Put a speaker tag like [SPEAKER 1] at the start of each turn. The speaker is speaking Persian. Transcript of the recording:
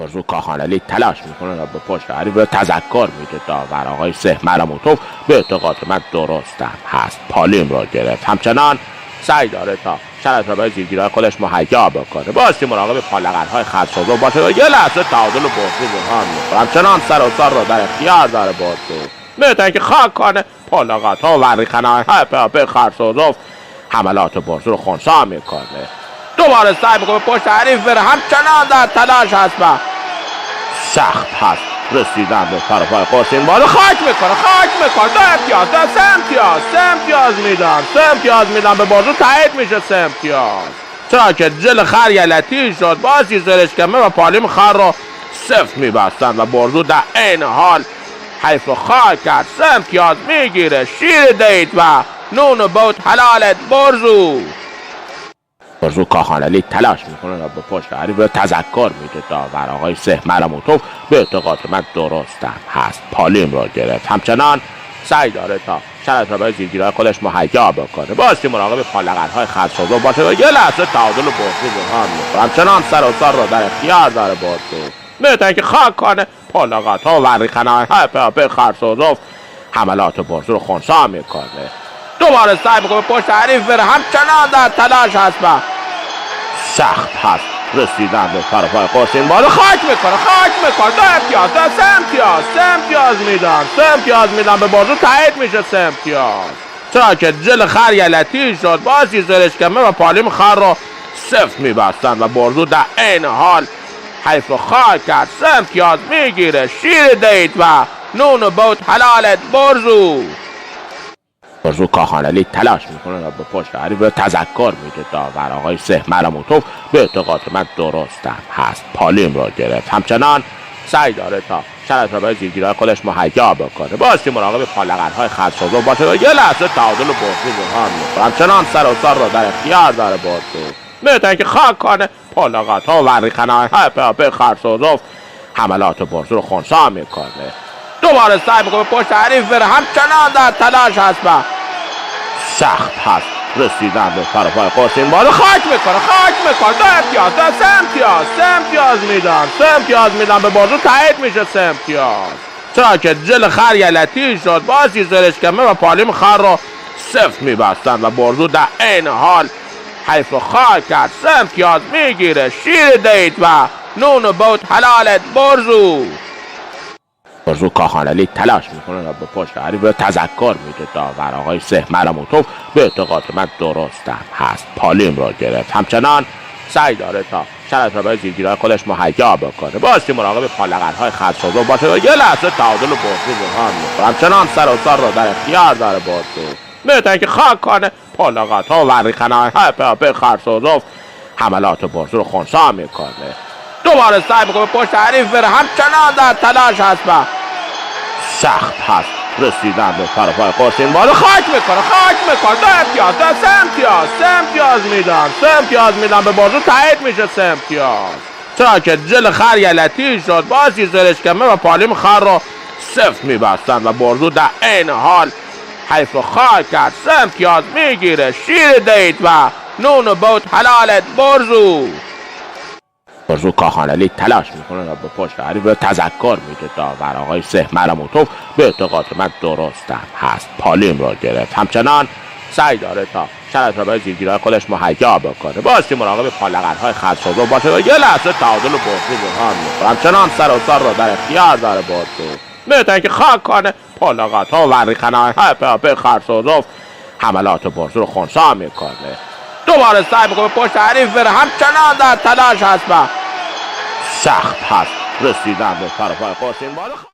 [SPEAKER 1] بازو کاخان علی تلاش میکنه و به پشت حریف تذکر میده داور آقای سه مرموتوف به اعتقاد من درستم هست پالیم را گرفت. همچنان سعی داره تا شرط را به زیرگیرهای خودش مهیا بکنه. باستی مراقب پالغرهای خدشازو باشه و یه لحظه تعادل بازو بحران میکنه. همچنان سر و سر را در اختیار داره بازو میتونه که خاک کنه پالغرها و وریخنهای به خدشازو حملات بازو رو خونسا میکنه. دوباره سعی میکنه پشت حریف بره. همچنان در تلاش هست و سخت هست رسیدن به طرفای قاسم بالا خاک میکنه 2 امتیاز 3 امتیاز میدن به بازو تایید میشه 3 امتیاز چرا که جل خر یلتی شد بازی زرشکمه و پالیم خر رو صفر میبستن و بازو در این حال حیف و خاک کرد 3 امتیاز میگیره. شیر دید و نون بود حلالت بازو کاخان علی تلاش میکنه و به پشت حریف تذکر میده داور آقای سه مرموتوف به اعتقاد من درستم هست پالیم را گرفت. همچنان سعی داره تا شرط را به زیرگیرهای خودش مهیا بکنه. باستی مراقب پالغرهای خدشازو باشه و یه لحظه تعادل بازو بحران میکنه. همچنان سر و سر را در اختیار داره بازو میتونه که خاک کنه پالغرها و وریخنهای به خدشازو حملات بازو رو خونسا میکنه. دوباره سعی میکنه پشت حریف بره. همچنان در تلاش هست و سخت هست رسیدن به طرفای قاسم بالا خاک میکنه 2 امتیاز 3 امتیاز میدن به بازو تایید میشه 3 امتیاز چرا که جل خر یلتی شد بازی زرشکمه و پالیم خر رو صفر میبستن و بازو در این حال حیف و خاک کرد 3 امتیاز میگیره. شیر دید و نون بود حلالت بازو کاخان علی تلاش میکنه و به پشت حریف تذکر میده داور آقای سه مرموتوف به اعتقاد من درستم هست پالیم را گرفت. همچنان سعی داره تا شرط را به زیرگیرهای خودش مهیا بکنه. باستی مراقب پالغرهای خدشازو باشه و یه لحظه تعادل بازو بحران میکنه. همچنان سر و سر را در اختیار داره بازو میتونه که خاک کنه پالغرها و وریخنهای به خدشازو حملات بازو رو خونسا میکنه. دوباره سعی میکنه پشت حریف بره. همچنان در تلاش هست و سخت هست رسیدن به طرفای قاسم بالا خاک میکنه 2 امتیاز 3 امتیاز میدن به بازو تایید میشه 3 امتیاز چرا که جل خر یلتی شد بازی زرشکمه و پالیم خر رو صفر میبستن و بازو در این حال حیف و خاک کرد 3 امتیاز میگیره. شیر دید و نون بود حلالت بازو کاخان علی تلاش میکنه و به پشت حریف تذکر میده داور آقای سه مرموتوف به اعتقاد من درستم هست پالیم را گرفت. همچنان سعی داره تا شرط را به زیرگیرهای خودش مهیا بکنه. باستی مراقب پالغرهای خدشازو باشه و یه لحظه تعادل بازو بحران میکنه. همچنان سر و سر را در اختیار داره بازو میتونه که خاک کنه پالغرها و وریخنهای به خدشازو حملات بازو رو خونسا میکنه. دوباره سعی میکنه پشت حریف بره. همچنان در تلاش هست و سخت هست رسیدن به طرفای قاسم بالا خاک میکنه 2 امتیاز 3 امتیاز میدن به بازو تایید میشه 3 امتیاز چرا که جل خر یلتی شد بازی زرشکمه و پالیم خر رو صفر میبستن و بازو در این حال حیف و خاک کرد 3 امتیاز میگیره. شیر دید و نون بود حلالت بازو کاخان علی تلاش میکنه و به پشت حریف تذکر میده داور آقای سه مرموتوف به اعتقاد من درستم هست پالیم را گرفت. همچنان سعی داره تا شرط را به زیرگیرهای خودش مهیا بکنه. باستی مراقب پالغرهای خدشازو باشه و یه لحظه تعادل بازو بحران میکنه. همچنان سر و سر را در اختیار داره بازو میتونه که خاک کنه پالغرها و وریخنهای به خدشازو حملات بازو رو خونسا میکنه. دوباره سعی میکنه پشت حریف بره. همچنان در تلاش هست و سخت هست رسیدن به طرفای قاسم بالا